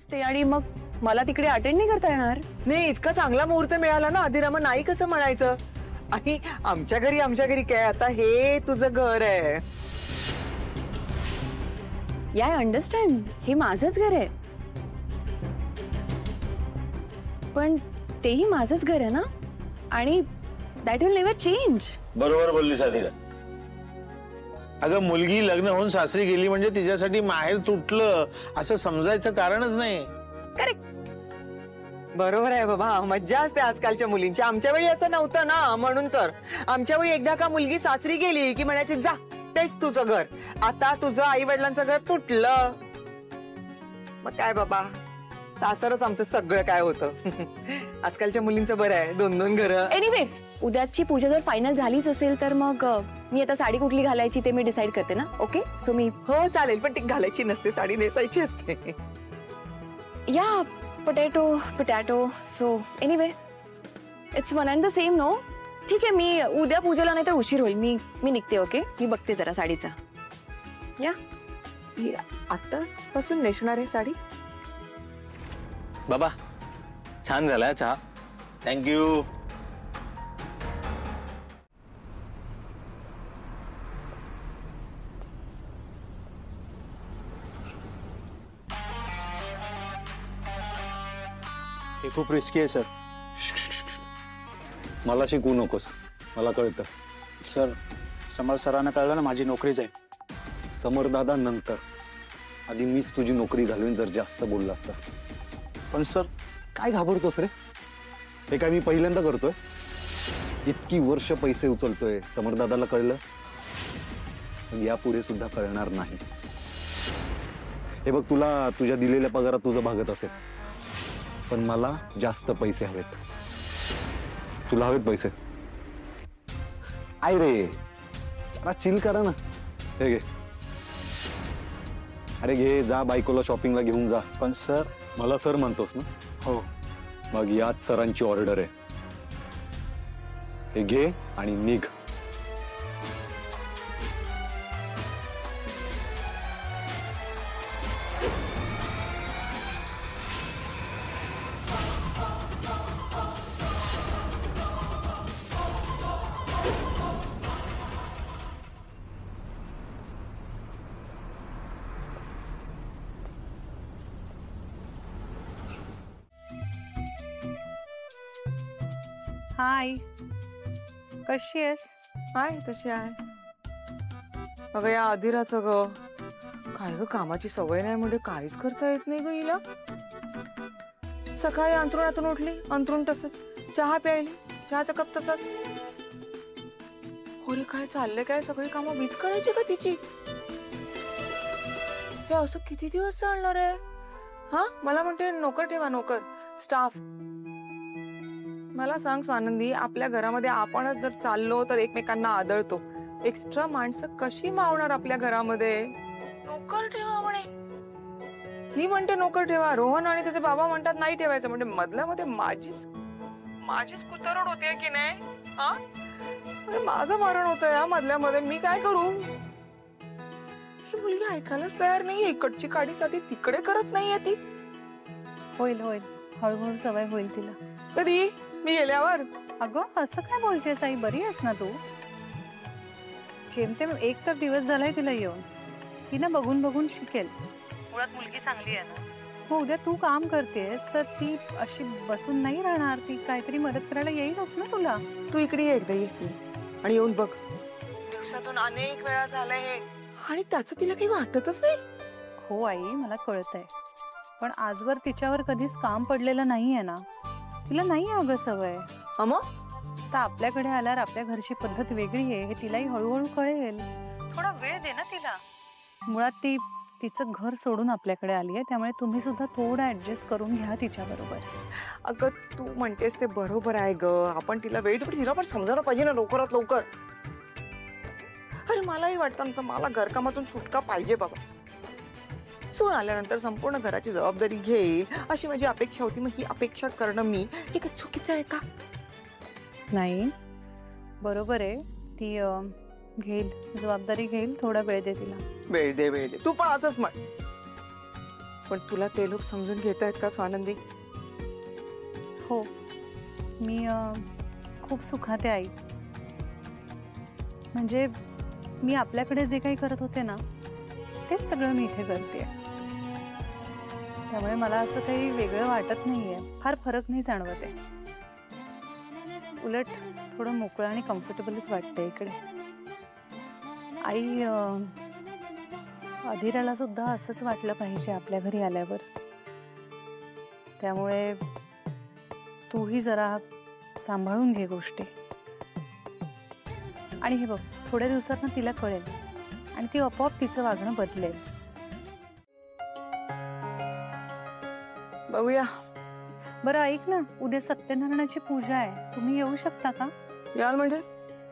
असते आणि मग मला तिकडे अटेंड नाही करता येणार. नाही, इतका चांगला मुहूर्त मिळाला ना आधीरामा, नाही कसं म्हणायचं. आणि आमच्या घरी काय, आता हे तुझं घर आहे. आय अंडरस्टँड, हे माझंच घर आहे, पण तेही माझंच घर आहे ना, आणि दॅट विल नेव्हर चेंज. बरोबर बोललीस आदिरा. अगं मुलगी लग्न होऊन सासरी गेली म्हणजे तिच्यासाठी माहेर तुटलं असं समजायचं कारणच नाही. करेक्ट. बरोबर आहे बाबा, मज्जा असते आजकालच्या मुलींची. आमच्या वेळी असं नव्हतं ना, म्हणून तर आमच्या वेळी एकदा का मुलगी सासरी गेली की म्हणायची जा, तेच तुझं घर. आता तुझं आई वडिलांचं घर तुटलं मग काय बाबा, सासरच आमचं सगळं काय होतं. आजकालच्या मुलींचं बरं आहे, 2-2 घरं. एनिवे, उद्याची पूजा जर फायनल झालीच असेल तर मग मी आता साडी कुठली घालायची ते मी डिसाइड करते ना. ओके, सो मी. हो चालेल, पण ती घालायची नसते, साडी नेसायची असते. या potato. So anyway, it's one and the same no. ठीक आहे, मी उद्या पूजेला नाही तर उशीर होईल, मी निघते. ओके, मी बघते जरा साडीचा. या आता पासून नेसणार आहे साडी. बाबा छान झाला चहा. थँक्यू. हे खूप रिस्की आहे सर. मला शिकवू नकोस, मला कळतं. सर, समर सरांना कळलं ना माझी नोकरी जाईल. समरदादा नंतर, आधी मीच तुझी नोकरी घालवीन जर जास्त बोलला असता. पण सर, काय घाबरतोस रे? हे काय मी पहिल्यांदा करतोय? इतकी वर्ष पैसे उचलतोय, समरदादाला कळलं पण यापुढे सुद्धा कळणार नाही. हे बघ, तुला तुझ्या दिलेल्या पगारात तुझं भागत असेल, पण मला जास्त पैसे हवेत. तुला हवेत पैसे? आय रे, जरा चिल करा ना. हे घे. अरे घे, जा बायकोला शॉपिंगला घेऊन जा. पण सर. मला सर म्हणतोस ना? हो. मग याच सरांची ऑर्डर आहे. हे घे आणि निघ. हाय, कशी आहेस? आहे तशी आहे. अगं या आदिराचं ग काय ग, कामाची सवय नाही म्हणजे काहीच करता येत नाही ग हिला. सकाळी अंथरुणातून उठली, अंथरुण तसंच, चहा प्यायली, चहाचा कप तसाच. होरे काय चाललंय काय, सगळी कामं मीच करायची का तिची? हे असं किती दिवस चालणार आहे? हा, मला म्हणते नोकर ठेवा, नोकर, स्टाफ. मला सांग स्वानंदी, आपल्या घरामध्ये आपणच जर चाललो तर एकमेकांना आदळतो, एक्स्ट्रा माणसं कशी मावणार आपल्या घरामध्ये? नोकर ठेवा म्हणे, ही म्हणते नोकर ठेवा, रोहन आणि त्याचे बाबा म्हणतात नाही ठेवायचं. म्हणजे मधल्या मध्ये माझीच कुतरड होते की नाही? हा, अरे माझं मरण होतं या मधल्या मध्ये, मी काय करू? ही मुलगी ऐकायलाच तयार नाहीये, इकडची काडी साधी तिकडे करत नाहीये ती. होईल होईल, हळूहळू सवय होईल तिला. कधी? मी गेल्यावर? अगं असं काय बोलतेस आई, बरी आहेस ना तू? जेमतेम 1 तर दिवस झालाय तिला येऊन. ती ना बघून बघून शिकेल. मुळात मुलगी चांगली आहे ना. हो, उद्या तू काम करतेस तर ती अशी बसून नाही राहणार, ती काहीतरी मदत करायला येईलच ना तुला. तू इकडे ये एकदा, ये आणि येऊन बघ. दिवसातून अनेक वेळा झालंय हे, आणि त्याचं तिला काही वाटतच नाही. हो आई, मला कळतंय, पण आजवर तिच्यावर कधीच काम पडलेलं नाहीये ना. तिला नाही अगं सवय. मग तर आपल्याकडे आल्यावर आपल्या घरची पद्धत वेगळी आहे हे तिलाही हळूहळू कळेल. थोडा वेळ दे ना तिला. मुळात ती तिचं घर सोडून आपल्याकडे आली आहे, त्यामुळे तुम्ही सुद्धा थोडं ऍडजस्ट करून घ्या तिच्या बरोबर. अगं तू म्हणतेस ते बरोबर आहे ग, आपण तिला वेळ देऊ, तिला पण समजायला पाहिजे ना लवकरात लवकर. अरे मलाही वाटतं ना, मला घरकामातून सुटका पाहिजे बाबा. सून आल्यानंतर संपूर्ण घराची जबाबदारी घेईल अशी माझी अपेक्षा होती. मग ही अपेक्षा करणं मी हे काही चुकीचं आहे का? नाही, बरोबर आहे. ती घेईल, जबाबदारी घेईल, थोडा वेळ दे तिला. वेळ दे. तू पण असंच म्हण. पण तुला ते लोक समजून घेत आहेत का स्वानंदी? हो, मी खूप सुखात आहे आई. म्हणजे मी आपल्याकडे जे काही करत होते ना तेच सगळं मी इथे करते. त्यामुळे मला असं काही वेगळं वाटत नाहीये, फार फरक नाही जाणवत आहे. उलट थोडं मोकळं आणि कम्फर्टेबलच वाटतंय इकडे. आई, अधीराला सुद्धा असंच वाटलं पाहिजे आपल्या घरी आल्यावर. त्यामुळे तूही जरा सांभाळून घे गोष्टी. आणि हे बघ, थोड्या दिवसात ना तिला कळेल आणि ती आपोआप तिचं वागणं बदलेल. बघूया. बरं ऐक ना, उद्या सत्यनारायणाची पूजा आहे, तुम्ही येऊ शकता का? याल म्हणजे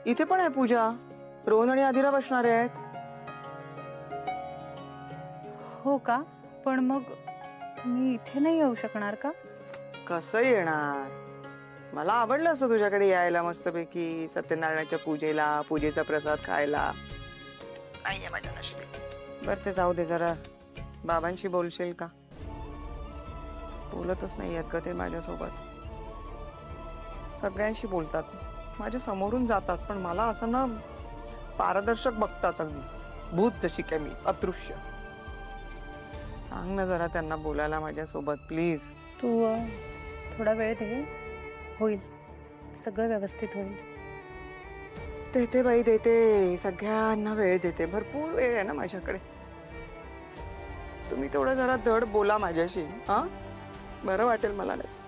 इथे पण आहे पूजा. रोहन आणि आदिरा बसणार आहेत. हो का? पण मग मी इथे नाही येऊ शकणार का? कसं येणार? मला आवडलं असतं तुझ्याकडे यायला मस्तपैकी सत्यनारायणाच्या पूजेला, पूजेचा प्रसाद खायला. नाहीये माझ्या नशिबी. बरं ते जाऊ दे, जरा बाबांशी बोलशील का? बोलतच नाही आहेत का ते माझ्यासोबत? सगळ्यांशी बोलतात, माझ्या समोरून जातात, पण मला असं ना पारदर्शक बघतात, अगदी भूत जशी काय मी, अदृश्य. सांग ना जरा त्यांना बोलायला माझ्यासोबत प्लीज. तू थोडा वेळ दे, होईल सगळं व्यवस्थित होईल. देते बाई देते, सगळ्यांना वेळ देते, भरपूर वेळ आहे ना माझ्याकडे. तुम्ही तेवढं जरा धड बोला माझ्याशी, हा? बरं वाटेल मला. नाही